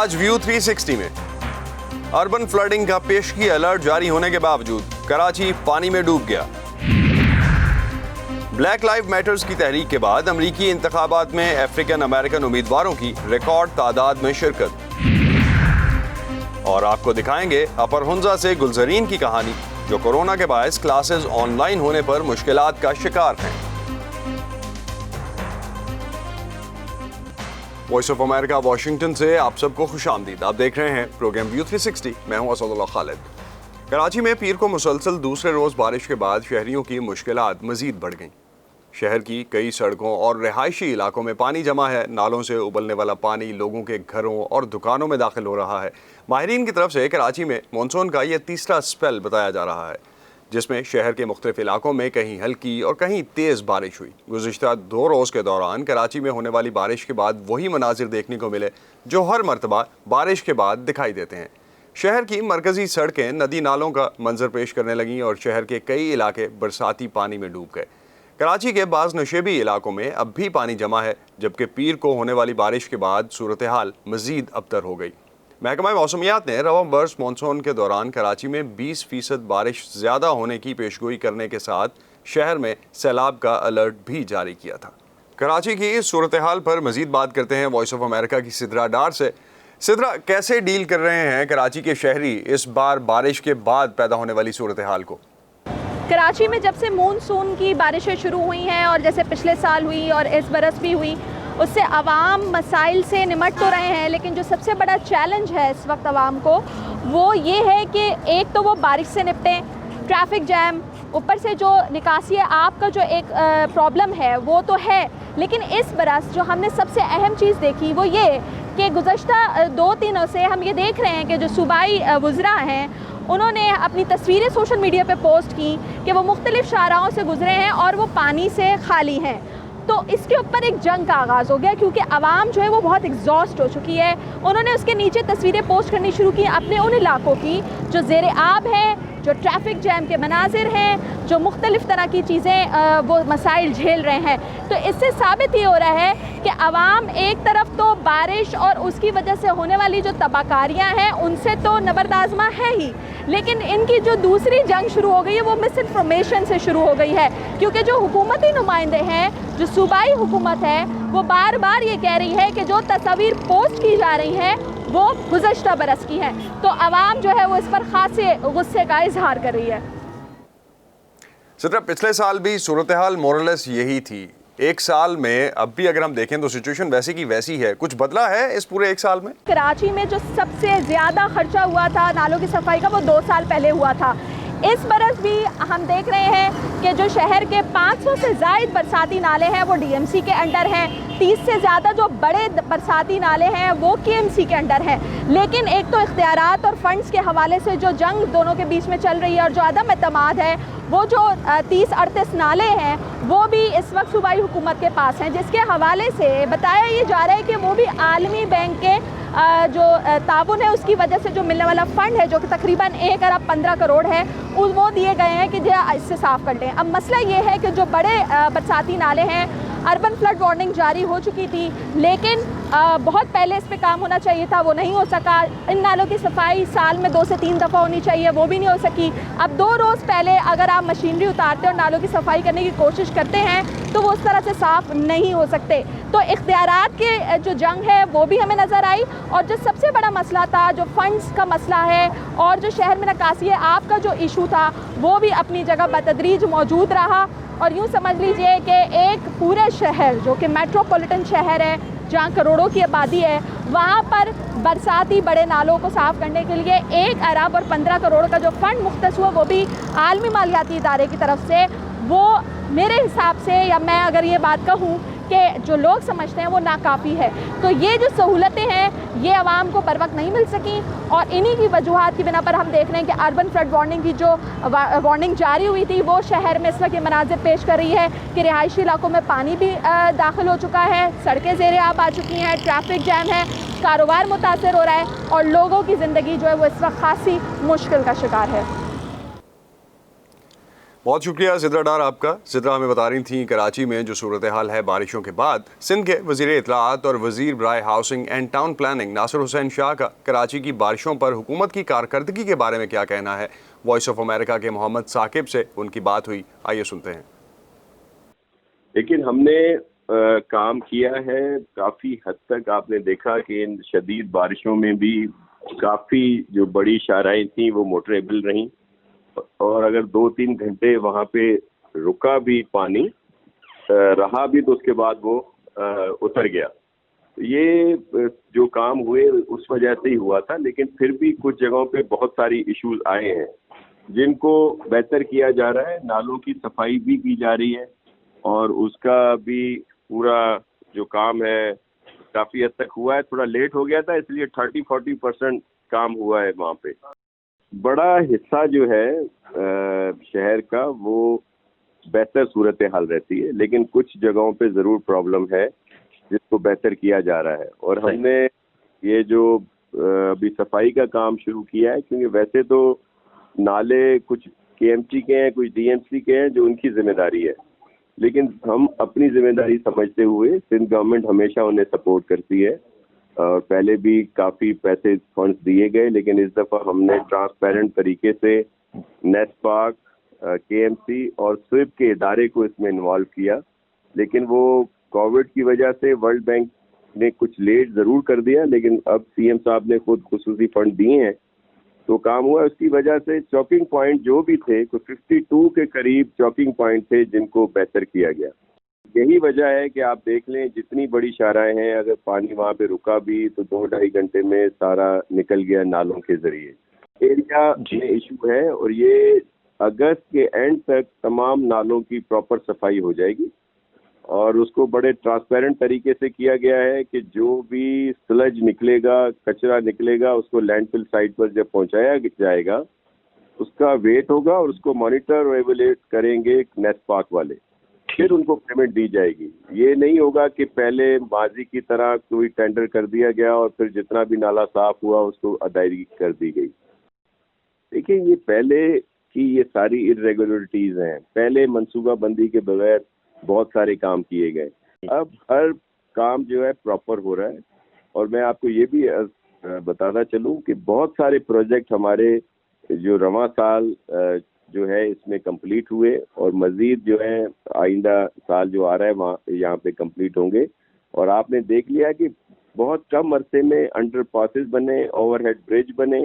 آج ویو 360 میں urban fielding کا پیشگی الرٹ جاری ہونے کے باوجود کراچی پانی میں ڈوب گیا۔ بلیک لائف میٹرز کی تحریک کے بعد امریکی انتخابات میں افریقن امریکن امیدواروں کی ریکارڈ تعداد میں شرکت، اور آپ کو دکھائیں گے اپر ہنزا سے گلزرین کی کہانی جو کورونا کے باعث کلاسز آن لائن ہونے پر مشکلات کا شکار ہیں۔ وائس آف امریکہ واشنگٹن سے آپ سب کو خوش آمدید۔ آپ دیکھ رہے ہیں پروگرام ویو 360، میں ہوں اسد اللہ خالد۔ کراچی میں پیر کو مسلسل دوسرے روز بارش کے بعد شہریوں کی مشکلات مزید بڑھ گئیں۔ شہر کی کئی سڑکوں اور رہائشی علاقوں میں پانی جمع ہے۔ نالوں سے ابلنے والا پانی لوگوں کے گھروں اور دکانوں میں داخل ہو رہا ہے۔ ماہرین کی طرف سے کراچی میں مانسون کا یہ تیسرا سپیل بتایا جا رہا ہے، جس میں شہر کے مختلف علاقوں میں کہیں ہلکی اور کہیں تیز بارش ہوئی۔ گزشتہ 2 روز کے دوران کراچی میں ہونے والی بارش کے بعد وہی مناظر دیکھنے کو ملے جو ہر مرتبہ بارش کے بعد دکھائی دیتے ہیں۔ شہر کی مرکزی سڑکیں ندی نالوں کا منظر پیش کرنے لگیں اور شہر کے کئی علاقے برساتی پانی میں ڈوب گئے۔ کراچی کے بعض نشیبی علاقوں میں اب بھی پانی جمع ہے، جبکہ پیر کو ہونے والی بارش کے بعد صورتحال مزید ابتر ہو گئی۔ محکمہ موسمیات نے رواں برس مانسون کے دوران کراچی میں 20% بارش زیادہ ہونے کی پیشگوئی کرنے کے ساتھ شہر میں سیلاب کا الرٹ بھی جاری کیا تھا۔ کراچی کی اس صورتحال پر مزید بات کرتے ہیں وائس آف امریکہ کی سدرا ڈار سے۔ سدرا، کیسے ڈیل کر رہے ہیں کراچی کے شہری اس بار بارش کے بعد پیدا ہونے والی صورتحال کو؟ کراچی میں جب سے مونسون کی بارشیں شروع ہوئی ہیں اور جیسے پچھلے سال ہوئی اور اس برس بھی ہوئی، اس سے عوام مسائل سے نمٹ تو رہے ہیں، لیکن جو سب سے بڑا چیلنج ہے اس وقت عوام کو وہ یہ ہے کہ ایک تو وہ بارش سے نپٹیں، ٹریفک جیم، اوپر سے جو نکاسی آب کا جو ایک پرابلم ہے وہ تو ہے، لیکن اس برس جو ہم نے سب سے اہم چیز دیکھی وہ یہ کہ گزشتہ 2 دنوں سے ہم یہ دیکھ رہے ہیں کہ جو صوبائی وزراء ہیں انہوں نے اپنی تصویریں سوشل میڈیا پہ پوسٹ کی کہ وہ مختلف شاہراہوں سے گزرے ہیں اور وہ پانی سے خالی ہیں۔ تو اس کے اوپر ایک جنگ کا آغاز ہو گیا، کیونکہ عوام جو ہے وہ بہت ایگزاسٹ ہو چکی ہے۔ انہوں نے اس کے نیچے تصویریں پوسٹ کرنی شروع کی اپنے ان علاقوں کی جو زیر آب ہیں، جو ٹریفک جیم کے مناظر ہیں، جو مختلف طرح کی چیزیں وہ مسائل جھیل رہے ہیں۔ تو اس سے ثابت یہ ہو رہا ہے کہ عوام ایک طرف تو بارش اور اس کی وجہ سے ہونے والی جو تباہ کاریاں ہیں ان سے تو نبردآزما ہے ہی، لیکن ان کی جو دوسری جنگ شروع ہو گئی ہے وہ مس انفارمیشن سے شروع ہو گئی ہے، کیونکہ جو حکومتی نمائندے ہیں، جو صوبائی حکومت ہے، وہ بار بار یہ کہہ رہی ہے کہ جو تصاویر پوسٹ کی جا رہی ہیں وہ گزشتہ برس کی ہیں، تو عوام جو ہے وہ اس پر خاصے غصے کا اظہار کر رہی ہے۔ سدرا، پچھلے سال بھی صورتحال مورلس یہی تھی، 1 سال میں اب بھی اگر ہم دیکھیں تو سچویشن ویسی کی ویسی ہے، کچھ بدلا ہے اس پورے 1 سال میں؟ کراچی میں جو سب سے زیادہ خرچہ ہوا تھا نالوں کی صفائی کا وہ 2 سال پہلے ہوا تھا۔ اس برس بھی ہم دیکھ رہے ہیں کہ جو شہر کے 500 سے زائد برساتی نالے ہیں وہ ڈی ایم سی کے انڈر ہیں، 30 سے زیادہ جو بڑے برساتی نالے ہیں وہ کے ایم سی کے انڈر ہیں، لیکن ایک تو اختیارات اور فنڈز کے حوالے سے جو جنگ دونوں کے بیچ میں چل رہی ہے اور جو عدم اعتماد ہے، وہ جو 30-38 نالے ہیں وہ بھی اس وقت صوبائی حکومت کے پاس ہیں، جس کے حوالے سے بتایا یہ جا رہا ہے کہ وہ بھی عالمی بینک کے جو تعاون ہے اس کی وجہ سے جو ملنے والا فنڈ ہے جو کہ تقریباً 1 ارب 15 کروڑ ہے وہ دیے گئے ہیں کہ جو اس سے صاف کر لیں۔ اب مسئلہ یہ ہے کہ جو بڑے برساتی نالے ہیں، اربن فلڈ وارننگ جاری ہو چکی تھی، لیکن بہت پہلے اس پہ کام ہونا چاہیے تھا، وہ نہیں ہو سکا۔ ان نالوں کی صفائی سال میں 2 سے 3 دفعہ ہونی چاہیے، وہ بھی نہیں ہو سکی۔ اب 2 روز پہلے اگر آپ مشینری اتارتے اور نالوں کی صفائی کرنے کی کوشش کرتے ہیں تو وہ اس طرح سے صاف نہیں ہو سکتے۔ تو اختیارات کے جو جنگ ہے وہ بھی ہمیں نظر آئی، اور جو سب سے بڑا مسئلہ تھا جو فنڈز کا مسئلہ ہے اور جو شہر میں نکاسی آب کا جو ایشو تھا وہ بھی اپنی جگہ بتدریج موجود رہا۔ اور یوں سمجھ لیجئے کہ ایک پورے شہر جو کہ میٹروپولیٹن شہر ہے جہاں کروڑوں کی آبادی ہے، وہاں پر برساتی بڑے نالوں کو صاف کرنے کے لیے 1 ارب اور 15 کروڑ کا جو فنڈ مختص ہوا وہ بھی عالمی مالیاتی ادارے کی طرف سے، وہ میرے حساب سے یا میں اگر یہ بات کہوں کہ جو لوگ سمجھتے ہیں وہ ناکافی ہے۔ تو یہ جو سہولتیں ہیں یہ عوام کو بر وقت نہیں مل سکیں، اور انہی کی وجوہات کی بنا پر ہم دیکھ رہے ہیں کہ اربن فلڈ وارننگ کی جو وارننگ جاری ہوئی تھی وہ شہر میں اس وقت یہ مناظر پیش کر رہی ہے کہ رہائشی علاقوں میں پانی بھی داخل ہو چکا ہے، سڑکیں زیر آب آ چکی ہیں، ٹریفک جیم ہے، کاروبار متاثر ہو رہا ہے، اور لوگوں کی زندگی جو ہے وہ اس وقت خاصی مشکل کا شکار ہے۔ بہت شکریہ زدرا ڈار آپ کا. زدرا ہمیں بتا رہی تھیں کراچی میں جو صورتحال ہے بارشوں کے بعد. سندھ کے وزیر اطلاعات اور وزیر برائے ہاؤسنگ اینڈ ٹاؤن پلاننگ ناصر حسین شاہ کا کراچی کی بارشوں پر حکومت کی کارکردگی کے بارے میں کیا کہنا ہے. وائس آف امریکہ کے محمد ثاقب سے ان کی بات ہوئی, آئیے سنتے ہیں. لیکن ہم نے کام کیا ہے کافی حد تک. آپ نے دیکھا کہ ان شدید بارشوں میں بھی کافی جو بڑی شاہراہیں تھیں وہ موٹریبل رہیں, اور اگر 2-3 گھنٹے وہاں پہ رکا بھی پانی رہا بھی تو اس کے بعد وہ اتر گیا. یہ جو کام ہوئے اس وجہ سے ہی ہوا تھا, لیکن پھر بھی کچھ جگہوں پہ بہت ساری ایشوز آئے ہیں جن کو بہتر کیا جا رہا ہے. نالوں کی صفائی بھی کی جا رہی ہے اور اس کا بھی پورا جو کام ہے کافی حد تک ہوا ہے. تھوڑا لیٹ ہو گیا تھا اس لیے 30-40% کام ہوا ہے وہاں پہ. بڑا حصہ جو ہے شہر کا وہ بہتر صورتحال رہتی ہے, لیکن کچھ جگہوں پہ ضرور پرابلم ہے جس کو بہتر کیا جا رہا ہے. اور ہم نے یہ جو ابھی صفائی کا کام شروع کیا ہے, کیونکہ ویسے تو نالے کچھ KMT کے ہیں, کچھ DMC کے ہیں جو ان کی ذمہ داری ہے, لیکن ہم اپنی ذمہ داری سمجھتے ہوئے سندھ گورنمنٹ ہمیشہ انہیں سپورٹ کرتی ہے اور پہلے بھی کافی پیسے فنڈز دیے گئے, لیکن اس دفعہ ہم نے ٹرانسپیرنٹ طریقے سے نیس پاک, KMC اور سویپ کے ادارے کو اس میں انوالو کیا. لیکن وہ کووڈ کی وجہ سے ورلڈ بینک نے کچھ لیٹ ضرور کر دیا, لیکن اب CM صاحب نے خود خصوصی فنڈ دیے ہیں تو کام ہوا. اس کی وجہ سے چوکنگ پوائنٹ جو بھی تھے, کوئی 52 کے قریب چوکنگ پوائنٹ تھے جن کو بہتر کیا گیا. یہی وجہ ہے کہ آپ دیکھ لیں جتنی بڑی شاہراہیں ہیں, اگر پانی وہاں پہ رکا بھی تو 2-2.5 گھنٹے میں سارا نکل گیا نالوں کے ذریعے. ایریا میں ایشو ہے اور یہ اگست کے اینڈ تک تمام نالوں کی پراپر صفائی ہو جائے گی, اور اس کو بڑے ٹرانسپیرنٹ طریقے سے کیا گیا ہے کہ جو بھی سلج نکلے گا, کچرا نکلے گا, اس کو لینڈ فل سائٹ پر جب پہنچایا جائے گا اس کا ویٹ ہوگا اور اس کو مانیٹر اور ایویلیٹ کریں گے نیس پاک والے, پھر ان کو پیمنٹ دی جائے گی. یہ نہیں ہوگا کہ پہلے ماضی کی طرح کوئی ٹینڈر کر دیا گیا اور پھر جتنا بھی نالا صاف ہوا اس کو ادائیگی کر دی گئی. دیکھیں یہ پہلے کی یہ ساری irregularities ہیں. پہلے منصوبہ بندی کے بغیر بہت سارے کام کیے گئے, اب ہر کام جو ہے پراپر ہو رہا ہے. اور میں آپ کو یہ بھی بتانا چلوں کہ بہت سارے پروجیکٹ ہمارے جو رواں سال جو ہے اس میں کمپلیٹ ہوئے اور مزید جو ہے آئندہ سال جو آ رہا ہے وہاں یہاں پہ کمپلیٹ ہوں گے. اور آپ نے دیکھ لیا کہ بہت کم عرصے میں انڈر پاسز بنے, اوور ہیڈ برج بنے,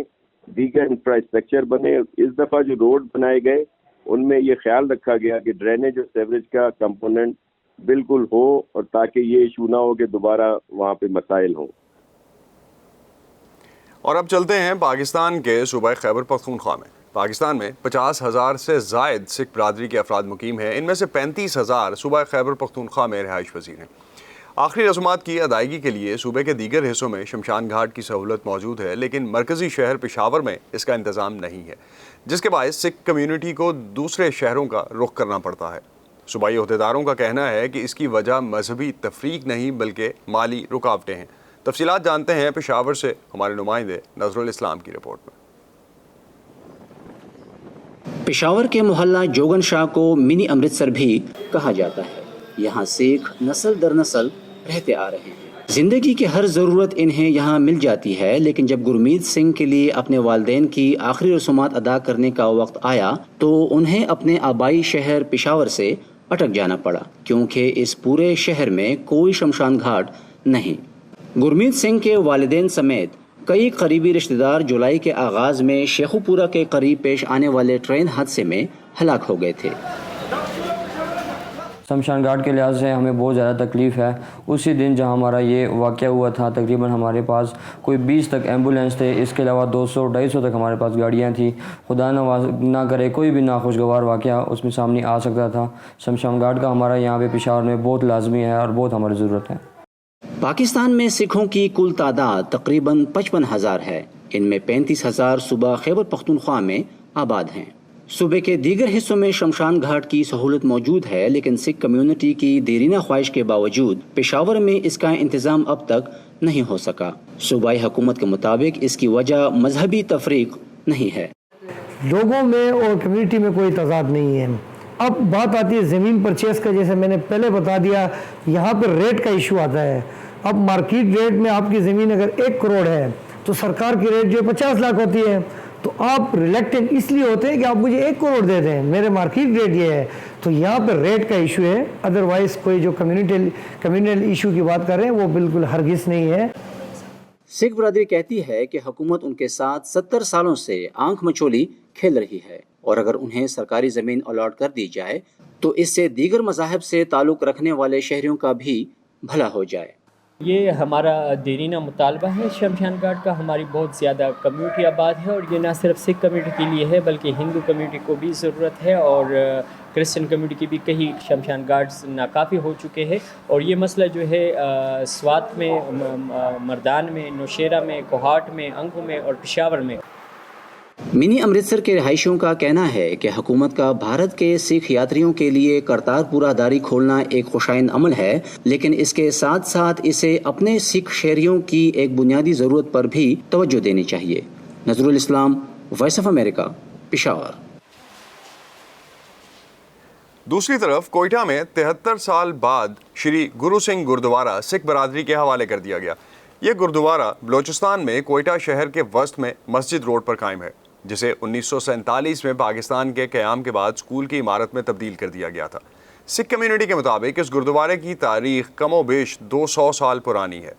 دیگر انفراسٹرکچر بنے. اس دفعہ جو روڈ بنائے گئے ان میں یہ خیال رکھا گیا کہ ڈرینیج اور سیوریج کا کمپوننٹ بالکل ہو, اور تاکہ یہ ایشو نہ ہو کہ دوبارہ وہاں پہ مسائل ہوں. اور اب چلتے ہیں پاکستان کے صوبہ خیبر پختونخوا میں. پاکستان میں 50,000 سے زائد سکھ برادری کے افراد مقیم ہیں, ان میں سے 35,000 صوبہ خیبر پختونخوا میں رہائش پذیر ہیں. آخری رسومات کی ادائیگی کے لیے صوبے کے دیگر حصوں میں شمشان گھاٹ کی سہولت موجود ہے, لیکن مرکزی شہر پشاور میں اس کا انتظام نہیں ہے, جس کے باعث سکھ کمیونٹی کو دوسرے شہروں کا رخ کرنا پڑتا ہے. صوبائی عہدیداروں کا کہنا ہے کہ اس کی وجہ مذہبی تفریق نہیں بلکہ مالی رکاوٹیں ہیں. تفصیلات جانتے ہیں پشاور سے ہمارے نمائندے نظر الاسلام کی رپورٹ میں. پشاور کے محلہ جوگن شاہ کو منی امرتسر بھی کہا جاتا ہے. یہاں سکھ نسل در نسل رہتے آ رہے ہیں. زندگی کی ہر ضرورت انہیں یہاں مل جاتی ہے, لیکن جب گرمیت سنگھ کے لیے اپنے والدین کی آخری رسومات ادا کرنے کا وقت آیا تو انہیں اپنے آبائی شہر پشاور سے اٹک جانا پڑا, کیونکہ اس پورے شہر میں کوئی شمشان گھاٹ نہیں. گرمیت سنگھ کے والدین سمیت کئی قریبی رشتہ دار جولائی کے آغاز میں شیخو پورہ کے قریب پیش آنے والے ٹرین حادثے میں ہلاک ہو گئے تھے. شمشان گھاٹ کے لحاظ سے ہمیں بہت زیادہ تکلیف ہے. اسی دن جہاں ہمارا یہ واقعہ ہوا تھا تقریباً ہمارے پاس کوئی 20 تک ایمبولینس تھے, اس کے علاوہ 200-250 تک ہمارے پاس گاڑیاں تھیں. خدا نہ کرے کوئی بھی ناخوشگوار واقعہ اس میں سامنے آ سکتا تھا. شمشان گھاٹ کا ہمارا یہاں پہ پشاور میں بہت لازمی ہے اور بہت ہماری ضرورت ہے. پاکستان میں سکھوں کی کل تعداد تقریباً 55,000 ہے. ان میں 35,000 صوبہ خیبر پختونخوا میں آباد ہیں. صوبے کے دیگر حصوں میں شمشان گھاٹ کی سہولت موجود ہے, لیکن سکھ کمیونٹی کی دیرینہ خواہش کے باوجود پشاور میں اس کا انتظام اب تک نہیں ہو سکا. صوبائی حکومت کے مطابق اس کی وجہ مذہبی تفریق نہیں ہے. लोगों में और कम्युनिटी में कोई तजाद नहीं है। अब बात आती है ज़मीन परचेस का, जैसे मैंने पहले बता दिया, यहाँ पर रेट का इशू आता है। अब मार्केट रेट में आपकी ज़मीन अगर 1 करोड़ है तो सरकार की रेट जो 50 लाख होती है, तो आप रिलेक्टेड इसलिए होते हैं कि आप मुझे 1 करोड़ दे दें, मेरे मार्केट रेट ये है। तो यहाँ पर रेट का इशू है, अदरवाइज़ कोई जो कम्युनल इशू की बात कर रहे हैं वो बिल्कुल हरगिज़ नहीं है। सिख बरादरी कहती है कि हुकूमत उनके साथ 70 सालों से आंख मचोली खेल रही है और अगर उन्हें सरकारी ज़मीन अलॉट कर दी जाए तो इससे दीगर मज़ाहब से ताल्लुक़ रखने वाले शहरियों का भी भला हो जाए। ये हमारा देरीना मुतालबा है शमशान घाट का। हमारी बहुत ज़्यादा कम्युनिटी आबाद है और ये ना सिर्फ सिख कम्युनिटी के लिए है बल्कि हिंदू कम्युनिटी को भी ज़रूरत है और क्रिश्चियन कम्युनिटी की भी कई शमशान घाट्स नाकाफ़ी हो चुके हैं। और ये मसला जो है स्वात में, मर्दान में, नौशेरा में, कोहाट में, अंगू में और पेशावर में। मिनी अमृतसर के रिहायशियों का कहना है कि हुकूमत का भारत के सिख यात्रियों के लिए करतारपुर दारी खोलना एक खुशाइन अमल है, लेकिन इसके साथ साथ इसे अपने सिख शहरियों की एक बुनियादी ज़रूरत पर भी तवज्जो देनी चाहिए। Nazrul Islam, voice of America, Peshawar. दूसरी तरफ कोयटा में 73 साल बाद श्री गुरु सिंह गुरुद्वारा सिख बरादरी के हवाले कर दिया गया। ये गुरुद्वारा बलोचिस्तान में कोयटा शहर के वस्त में मस्जिद रोड पर कायम है, जिसे 1947 में पाकिस्तान के क़याम के बाद स्कूल की इमारत में तब्दील कर दिया गया था। सिख कम्युनिटी के मुताबिक इस गुरुद्वारे की तारीख कमोबेश 200 साल पुरानी है।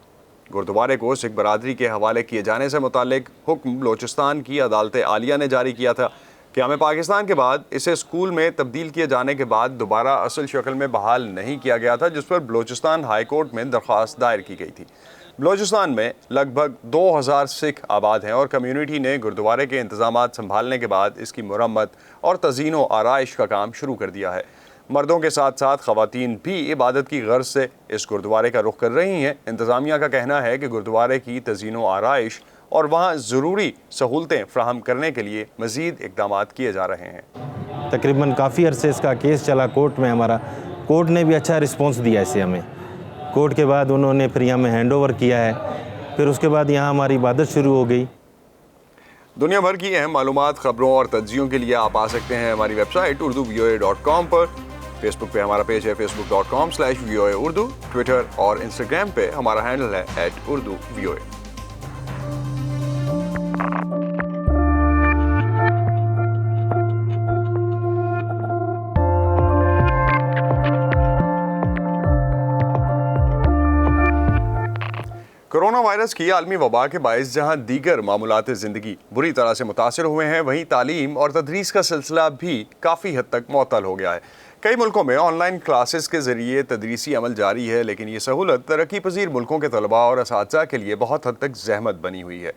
गुरुद्वारे को सिख बरादरी के हवाले किए जाने से मुतालिक हुक्म बलोचिस्तान की अदालत आलिया ने जारी किया था। क़याम पाकिस्तान के बाद इसे स्कूल में तब्दील किए जाने के बाद दोबारा असल शक्ल में बहाल नहीं किया गया था, जिस पर बलोचिस्तान हाई कोर्ट में दरख्वास्त दायर की गई थी। बलोचिस्तान में लगभग 2000 सिख आबाद हैं और कम्युनिटी ने गुरुद्वारे के इंतजामात संभालने के बाद इसकी मुरम्मत और तज़ीन व आराइश का काम शुरू कर दिया है। मर्दों के साथ साथ ख़वातीन भी इबादत की गर्ज से इस गुरुद्वारे का रुख कर रही हैं। इंतज़ामिया का कहना है कि गुरुद्वारे की तज़ीन व आराइश और वहाँ ज़रूरी सहूलतें फ़राहम करने के लिए मज़ीद इक़दामात किए जा रहे हैं। तकरीबन काफ़ी अरसे इसका केस चला कोर्ट में, हमारा कोर्ट ने भी अच्छा रिस्पॉन्स दिया इसे हमें। कोर्ट के बाद उन्होंने फिर यहाँ में हैंड ओवर किया है, फिर उसके बाद यहाँ हमारी इबादत शुरू हो गई। दुनिया भर की अहम मालूमात, खबरों और तज्जियों के लिए आप आ सकते हैं हमारी वेबसाइट urduvoa.com पर। फेसबुक पे हमारा पेज है facebook.com/VOA उर्दू। ट्विटर और इंस्टाग्राम पे हमारा हैंडल है @urduvoa। कोरोना वायरस की आलमी वबा के बायस जहां दीगर मामूलात ज़िंदगी बुरी तरह से मुतासर हुए हैं, वहीं तालीम और तदरीस का सिलसिला भी काफ़ी हद तक मुअत्तल हो गया है। कई मुल्कों में ऑनलाइन क्लासेस के ज़रिए तदरीसी अमल जारी है, लेकिन ये सहूलत तरक्की पजीर मुल्कों के तलबा और असातिज़ा के लिए बहुत हद तक ज़हमत बनी हुई है।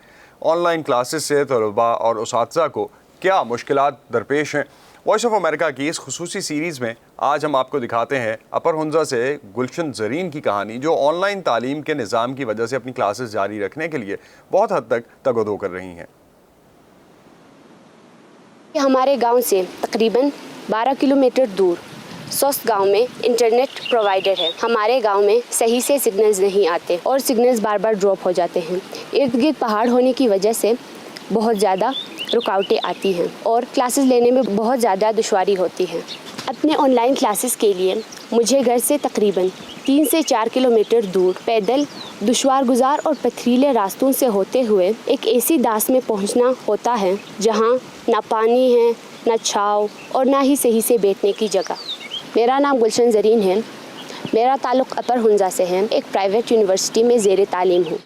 ऑनलाइन क्लासेस से तलबा और असातिज़ा को क्या मुश्किलात दरपेश हैं, वॉइस ऑफ अमेरिका की इस खुसूसी सीरीज़ में आज हम आपको दिखाते हैं अपर हुंजा से गुलशन ज़रीन की कहानी, जो ऑनलाइन तालीम के निज़ाम की वजह से अपनी क्लासेस जारी रखने के लिए बहुत हद तक तगदो कर रही हैं। हमारे गांव से तकरीबन 12 किलोमीटर दूर सोस्त गांव में इंटरनेट प्रोवाइडर है। हमारे गांव में सही से सिग्नल्स नहीं आते और सिग्नल्स बार बार ड्रॉप हो जाते हैं। इर्द गिर्द पहाड़ होने की वजह से बहुत ज़्यादा रुकावटें आती हैं और क्लासेस लेने में बहुत ज़्यादा दुश्वारी होती है। अपने ऑनलाइन क्लासेस के लिए मुझे घर से तकरीबन 3 से 4 किलोमीटर दूर पैदल दुश्वार गुजार और पथरीले रास्तों से होते हुए एक ऐसी दास में पहुंचना होता है जहां ना पानी है, ना छाँव और ना ही सही से बैठने की जगह। मेरा नाम गुलशन ज़रीन है। मेरा ताल्लुक़ अपर हुंजा से है। एक प्राइवेट यूनिवर्सिटी में ज़ेर तालीम हूँ।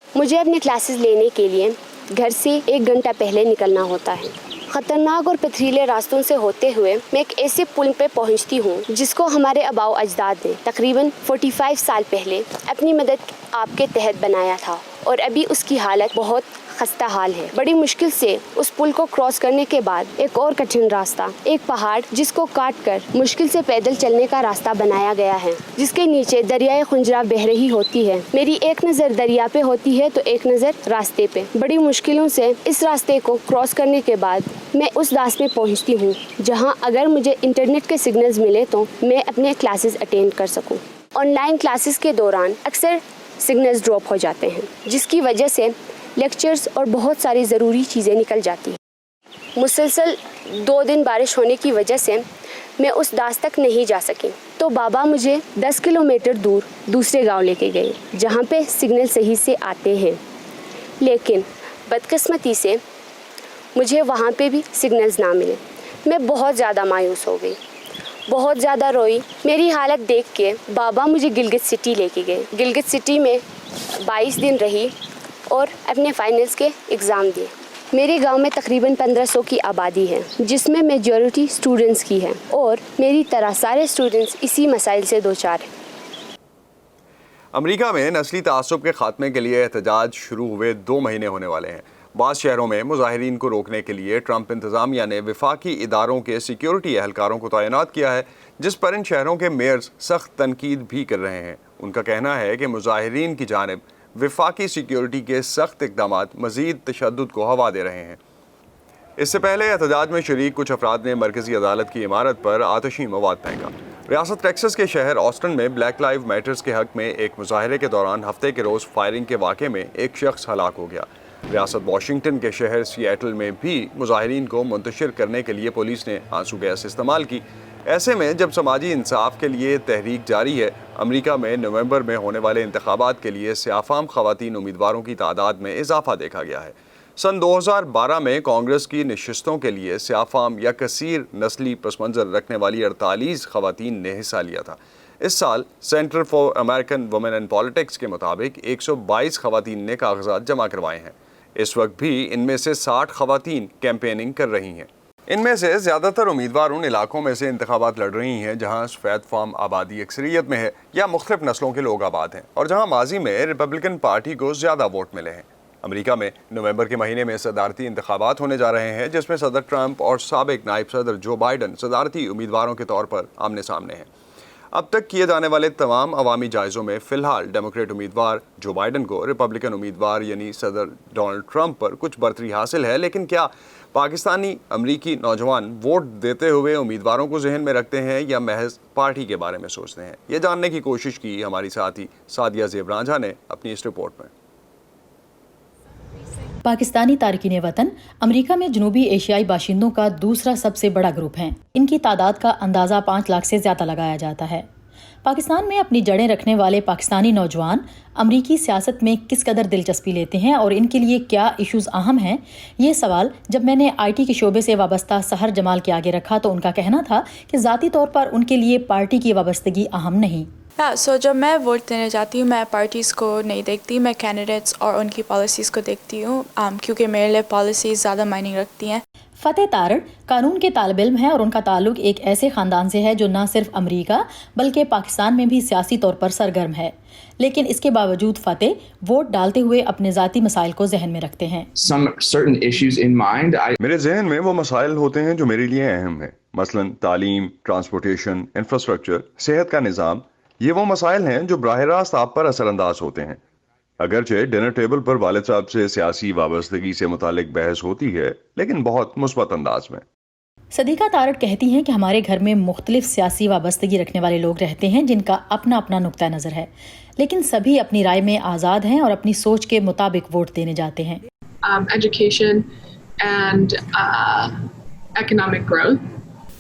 मुझे अपने क्लासेस लेने के लिए घर से 1 घंटा पहले निकलना होता है। ख़तरनाक और पथरीले रास्तों से होते हुए मैं एक ऐसे पुल पे पहुंचती हूँ जिसको हमारे आबाओ अजदाद ने तकरीबन 45 साल पहले अपनी मदद आपके तहत बनाया था और अभी उसकी हालत बहुत खस्ता हाल है। बड़ी मुश्किल से उस पुल को क्रॉस करने के बाद एक और कठिन रास्ता, एक पहाड़ जिसको काट कर मुश्किल से पैदल चलने का रास्ता बनाया गया है, जिसके नीचे दरियाए खुंजरा बह रही होती है। मेरी एक नज़र दरिया पे होती है तो एक नज़र रास्ते पे। बड़ी मुश्किलों से इस रास्ते को क्रॉस करने के बाद मैं उस दास में पहुँचती हूँ जहाँ अगर मुझे इंटरनेट के सिग्नल्स मिले तो मैं अपने क्लासेस अटेंड कर सकूँ। ऑनलाइन क्लासेस के दौरान अक्सर सिग्नल्स ड्रॉप हो जाते हैं, जिसकी वजह से लेक्चर्स और बहुत सारी ज़रूरी चीज़ें निकल जाती हैं। मुसलसल 2 दिन बारिश होने की वजह से मैं उस दास तक नहीं जा सकी, तो बाबा मुझे 10 किलोमीटर दूर दूसरे गांव लेके गए जहां पे सिग्नल सही से आते हैं, लेकिन बदकिस्मती से मुझे वहां पे भी सिग्नल्स ना मिले। मैं बहुत ज़्यादा मायूस हो गई, बहुत ज़्यादा रोई। मेरी हालत देख के बाबा मुझे गिलगित सिटी लेके गए। गिलगित सिटी में 22 दिन रही और अपने फाइनल्स के एग्ज़ाम दिए। मेरे गांव में तकरीबन 1500 की आबादी है, जिसमें मेजॉरिटी स्टूडेंट्स की है और मेरी तरह सारे स्टूडेंट्स इसी मसाइल से दो चार हैं। अमेरिका में नस्ली तासुब के खात्मे के लिए एहतजाज शुरू हुए 2 महीने होने वाले हैं। बाज़ शहरों में मुजाहिरीन को रोकने के लिए ट्रंप इंतज़ामिया ने वफाकी इदारों के सिक्योरिटी एहलकारों को तैनात किया है, जिस पर इन शहरों के मेयर्स सख्त तनकीद भी कर रहे हैं। उनका कहना है कि मुजाहिरीन की जानिब वफाकी सिक्योरिटी के सख्त इक़दामात मज़ीद तशद्दुद को हवा दे रहे हैं। इससे पहले एहतजाज में शरीक कुछ अफराद ने मरकज़ी अदालत की इमारत पर आतशी मवाद फेंका। रियासत टेक्सास के शहर ऑस्टिन में ब्लैक लाइव मैटर्स के हक़ में एक मुजाहरे के दौरान हफ्ते के रोज़ फायरिंग के वाक़े में एक शख्स हलाक हो गया। रियासत वाशिंगटन के शहर सिएटल में भी मुजाहिरीन को मुंतशिर करने के लिए पुलिस ने आंसू गैस इस्तेमाल की। ऐसे में जब समाजी इंसाफ के लिए तहरीक जारी है, अमेरिका में नवंबर में होने वाले इंतखाबात के लिए सियाफाम ख़वातीन उम्मीदवारों की तादाद में इजाफा देखा गया है। सन 2012 में कांग्रेस की नशिस्तों के लिए सियाफाम या कसीर नस्ली पस मंज़र रखने वाली 48 ख़वातीन ने हिस्सा लिया था। इस साल centre for American women and politics के मुताबिक 122 ख़वातीन ने कागजात जमा करवाए हैं। इस वक्त भी इनमें से 60 ख़वातीन कैंपेनिंग कर रही हैं। इनमें से ज़्यादातर उम्मीदवार उन इलाकों में से इंतखाबात लड़ रही हैं जहां सफ़ेद फार्म आबादी अक्सरियत में है या मुख्तलिफ नस्लों के लोग आबाद हैं और जहां माजी में रिपब्लिकन पार्टी को ज़्यादा वोट मिले हैं। अमेरिका में नवंबर के महीने में सदारती इंतखाबात होने जा रहे हैं, जिसमें सदर ट्रंप और साबिक नायब सदर जो बाइडन सदारती उम्मीदवारों के तौर पर आमने सामने हैं। अब तक किए जाने वाले तमाम अवामी जायज़ों में फ़िलहाल डेमोक्रेट उम्मीदवार जो बाइडन को रिपब्लिकन उम्मीदवार यानी सदर डोनाल्ड ट्रंप पर कुछ बरतरी हासिल है, लेकिन क्या पाकिस्तानी अमरीकी नौजवान वोट देते हुए उम्मीदवारों को जहन में रखते हैं या महज पार्टी के बारे में सोचते हैं? ये जानने की कोशिश की हमारी साथी सादिया ज़ेब रांझा ने अपनी इस रिपोर्ट में। पाकिस्तानी तारकीन वतन अमेरिका में जनूबी एशियाई बाशिंदों का दूसरा सबसे बड़ा ग्रुप है। इनकी तादाद का अंदाज़ा 5 लाख से ज़्यादा लगाया जाता है। पाकिस्तान में अपनी जड़ें रखने वाले पाकिस्तानी नौजवान अमरीकी सियासत में किस कदर दिलचस्पी लेते हैं और इनके लिए क्या इश्यूज़ अहम हैं, ये सवाल जब मैंने IT के शोबे से वाबस्ता सहर जमाल के आगे रखा तो उनका कहना था कि ज़ाती तौर पर उनके लिए पार्टी की वाबस्तगी अहम नहीं। जब मैं वोट देने जाती हूँ मैं पार्टीज़ को नहीं देखती, मैं कैंडिडेट्स और उनकी पॉलिसीज़ को देखती हूँ, क्योंकि मेरे लिए पॉलिसीज़ ज़्यादा मायने रखती हैं। फतेह तारड़ कानून के तालिब इल्म है और उनका ताल्लुक एक ऐसे ख़ानदान से है जो न सिर्फ अमेरिका बल्कि पाकिस्तान में भी सियासी तौर पर सरगर्म है, लेकिन इसके बावजूद फतेह वोट डालते हुए अपने ज़ाती मसाइल को जहन में रखते हैं। मेरे जहन में वो मसाइल होते हैं जो मेरे लिए अहम है, मसलन तालीम, ट्रांसपोर्टेशन, इंफ्रास्ट्रक्चर, सेहत का निज़ाम। ये वो मसाइल हैं जो बराह रास्त आप पर असरअंदाज होते हैं। अगरचे डिनर टेबल पर वालिद साहब से सियासी वाबस्तगी से मुतालिक बहस होती है, लेकिन बहुत मुस्बत अंदाज में। सदीका तारड़ कहती हैं कि हमारे घर में मुख्तलिफ सियासी वाबस्तगी रखने वाले लोग रहते हैं जिनका अपना अपना नुक्ता नज़र है, लेकिन सभी अपनी राय में आज़ाद हैं और अपनी सोच के मुताबिक वोट देने जाते हैं। Education and economic growth.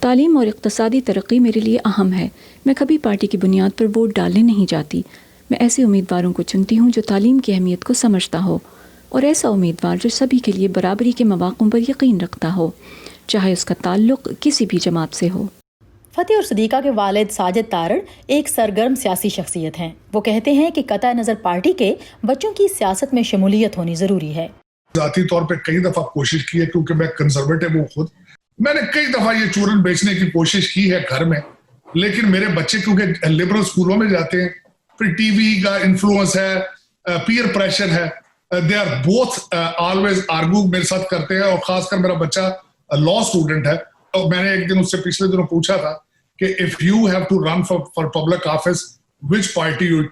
तालीम और इक़्तिसादी तरक्की मेरे लिए अहम है। मैं कभी पार्टी की बुनियाद पर वोट डालने नहीं जाती। मैं ऐसे उम्मीदवारों को चुनती हूँ जो तालीम की अहमियत को समझता हो और ऐसा उम्मीदवार जो सभी के लिए बराबरी के मौक़ों पर यकीन रखता हो, चाहे उसका ताल्लुक़ किसी भी जमात से हो। फतेह और सदीका के वालिद साजिद तारड़ एक सरगर्म सियासी शख्सियत हैं। वो कहते हैं कि कतई नज़र पार्टी के बच्चों की सियासत में शमूलियत होनी ज़रूरी है। ज़ाती तौर पर कई दफ़ा कोशिश की है, क्योंकि मैं कंजर्वेटिव हूँ खुद। मैंने कई दफ़ा ये चूरन बेचने की कोशिश की है घर में, लेकिन मेरे बच्चे क्योंकि लिबरल स्कूलों में जाते हैं, फिर टीवी का इन्फ्लुएंस है, पीयर प्रेशर है, they are both always argue मेरे साथ करते हैं। और खासकर मेरा बच्चा लॉ स्टूडेंट है, और मैंने एक दिन उससे पिछले दिनों पूछा था कि if you have to run for public office which party you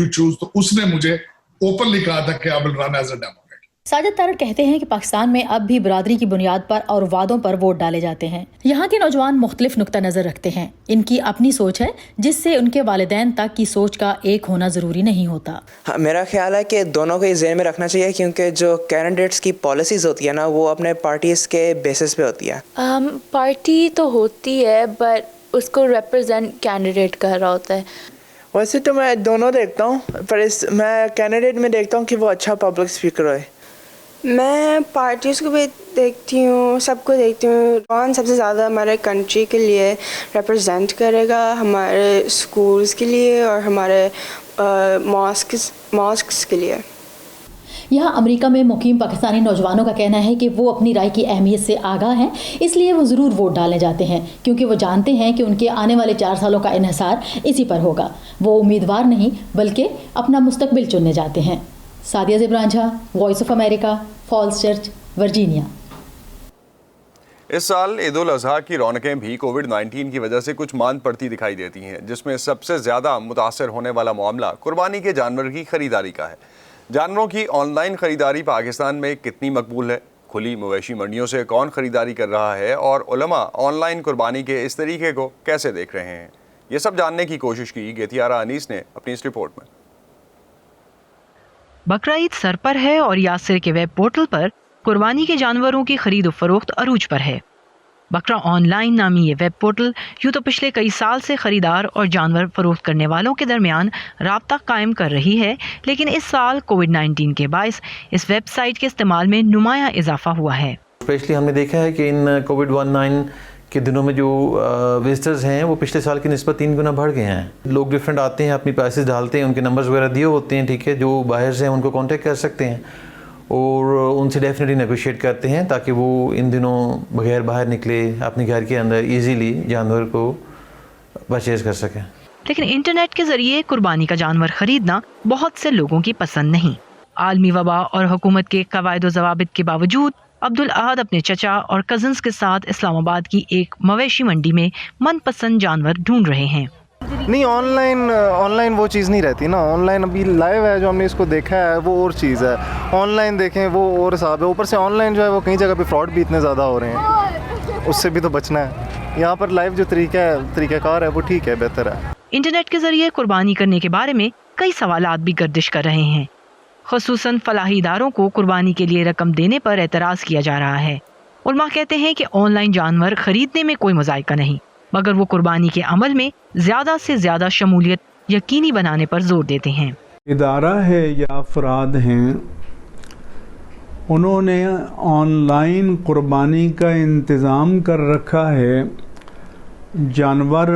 choose, तो उसने मुझे ओपनली कहा था कि I will run as a Democrat. Sajid Tarar कहते हैं कि पाकिस्तान में अब भी बरादरी की बुनियाद पर और वादों पर वोट डाले जाते हैं। यहाँ के नौजवान मुख्तलिफ नुक्ता नज़र रखते हैं। इनकी अपनी सोच है जिससे उनके वालिदैन तक की सोच का एक होना ज़रूरी नहीं होता। हाँ, मेरा ख्याल है कि दोनों को ये ज़हन में रखना चाहिए, क्योंकि जो कैंडिडेट्स की पॉलिसीज़ होती है ना, वो अपने पार्टीज़ के बेसिस पे होती है। पार्टी तो होती है बट उसको रिप्रेजेंट कैंडिडेट कर रहा होता है। वैसे तो मैं दोनों देखता हूँ, पर मैं कैंडिडेट में देखता हूँ कि वो अच्छा पब्लिक स्पीकर हो। मैं पार्टीज़ को भी देखती हूँ, सबको देखती हूँ। कौन सबसे ज़्यादा हमारे कंट्री के लिए रिप्रेजेंट करेगा, हमारे स्कूल्स के लिए और हमारे मॉस्क्स के लिए। यहाँ अमेरिका में मुकीम पाकिस्तानी नौजवानों का कहना है कि वो अपनी राय की अहमियत से आगाह हैं, इसलिए वो ज़रूर वोट डालने जाते हैं, क्योंकि वो जानते हैं कि उनके आने वाले 4 सालों का इन्हिसार इसी पर होगा। वो उम्मीदवार नहीं बल्कि अपना मुस्तकबिल चुनने जाते हैं। Sadia Zibran Jha, Voice of America, Falls Church, Virginia. इस साल ईद उल अज़हा की रौनकें भी कोविड-19 की वजह से कुछ मांद पड़ती दिखाई देती हैं, जिसमें सबसे ज़्यादा मुतासर होने वाला मामला कुर्बानी के जानवर की खरीदारी का है। जानवरों की ऑनलाइन खरीदारी पाकिस्तान में कितनी मकबूल है, खुली मवेशी मंडियों से कौन खरीदारी कर रहा है और उलमा ऑनलाइन कुर्बानी के इस तरीके को कैसे देख रहे हैं, ये सब जानने की कोशिश की गेतियारा अनीस ने अपनी इस रिपोर्ट में। बकरा ईद सर पर है और यासिर के वेब पोर्टल पर कुर्बानी के जानवरों की खरीद फरोख्त अरूज पर है। बकरा ऑनलाइन नामी ये वेब पोर्टल यूँ तो पिछले कई साल से खरीदार और जानवर फरोख्त करने वालों के दरमियान राब्ता कायम कर रही है, लेकिन इस साल कोविड-19 के बायस इस वेबसाइट के इस्तेमाल में नुमाया इजाफा हुआ है। स्पेशली हमने देखा है कि इन कोविड-19 के दिनों में जो विजिटर्स हैं वो पिछले साल की निस्बत 3 गुना बढ़ गए हैं। लोग डिफरेंट आते हैं, अपनी प्राइसेस डालते हैं, उनके नंबर्स वगैरह दिए होते हैं, ठीक है, जो बाहर से हैं उनको कांटेक्ट कर सकते हैं और उनसे डेफिनेटली नेगोशिएट करते हैं ताकि वो इन दिनों बगैर बाहर निकले अपने घर के अंदर इजीली जानवर को परचेज कर सकें। लेकिन इंटरनेट के जरिए कुर्बानी का जानवर खरीदना बहुत से लोगों की पसंद नहीं। आलमी वबा और हुकूमत के कवायद व ज़वाबित के बावजूद अब्दुल अहद अपने चचा और कजन्स के साथ इस्लामाबाद की एक मवेशी मंडी में मनपसंद जानवर ढूंढ रहे हैं। नहीं, ऑनलाइन वो चीज़ नहीं रहती ना। ऑनलाइन अभी लाइव है, जो हमने इसको देखा है वो और चीज़ है, ऑनलाइन देखें वो और हिसाब है। ऊपर से ऑनलाइन जो है वो कई जगह पे फ्रॉड भी इतने ज़्यादा हो रहे हैं, उससे भी तो बचना है। यहाँ पर लाइव जो तरीक़ाकार है वो ठीक है, बेहतर है। इंटरनेट के जरिए कुर्बानी करने के बारे में कई सवालात भी गर्दिश कर रहे हैं। ख़ुसूसन फलाही इदारों को कुर्बानी के लिए रकम देने पर एतराज़ किया जा रहा है। उलमा कहते हैं कि ऑनलाइन जानवर खरीदने में कोई मज़ायका नहीं, मगर वो कुर्बानी के अमल में ज़्यादा से ज़्यादा शमूलियत यकीनी बनाने पर जोर देते हैं। इदारा है या अफराद हैं, उन्होंने ऑनलाइन कुर्बानी का इंतज़ाम कर रखा है। जानवर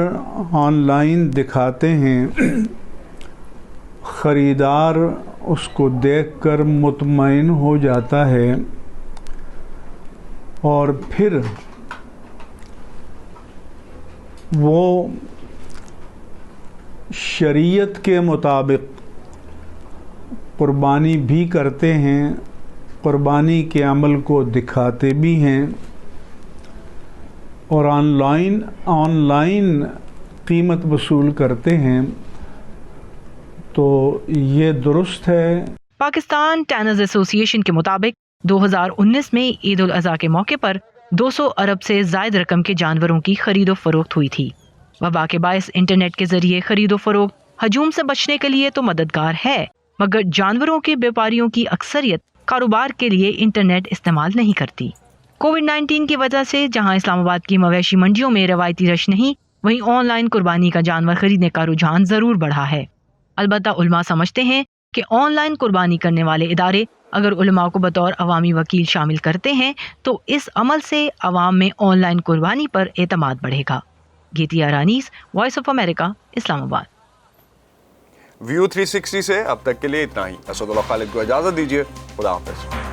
ऑनलाइन दिखाते हैं, ख़रीदार उसको देखकर मुतमईन हो जाता है और फिर वो शरीयत के मुताबिक कुर्बानी भी करते हैं, कुर्बानी के अमल को दिखाते भी हैं और ऑनलाइन कीमत वसूल करते हैं, तो ये दुरुस्त है। पाकिस्तान टैनर्स एसोसिएशन के मुताबिक 2019 में ईद उल अज़हा के मौके पर 200 अरब से ज़ायद रकम के जानवरों की खरीदो फरोख्त हुई थी। वबा के बायस इंटरनेट के जरिए खरीदो फरोख्त हजूम से बचने के लिए तो मददगार है, मगर जानवरों के व्यापारियों की अक्सरियत कारोबार के लिए इंटरनेट इस्तेमाल नहीं करती। कोविड-19 की वजह से जहां इस्लामाबाद की मवेशी मंडियों में रवायती रश नहीं, वहीं ऑनलाइन कुर्बानी का जानवर खरीदने का रुझान ज़रूर बढ़ा है। अलबत्ता उलमा समझते हैं कि ऑनलाइन कुर्बानी करने वाले इदारे अगर उलमा को बतौर अवामी वकील शामिल करते हैं तो इस अमल से अवाम में ऑनलाइन कुर्बानी पर एतमाद बढ़ेगा। Getiyara Anees, Voice of America, Islamabad. View 360 से अब तक के लिए इतना ही। असदुल्लाह खालिद को इजाज़त दीजिए। खुदा हाफ़िज़।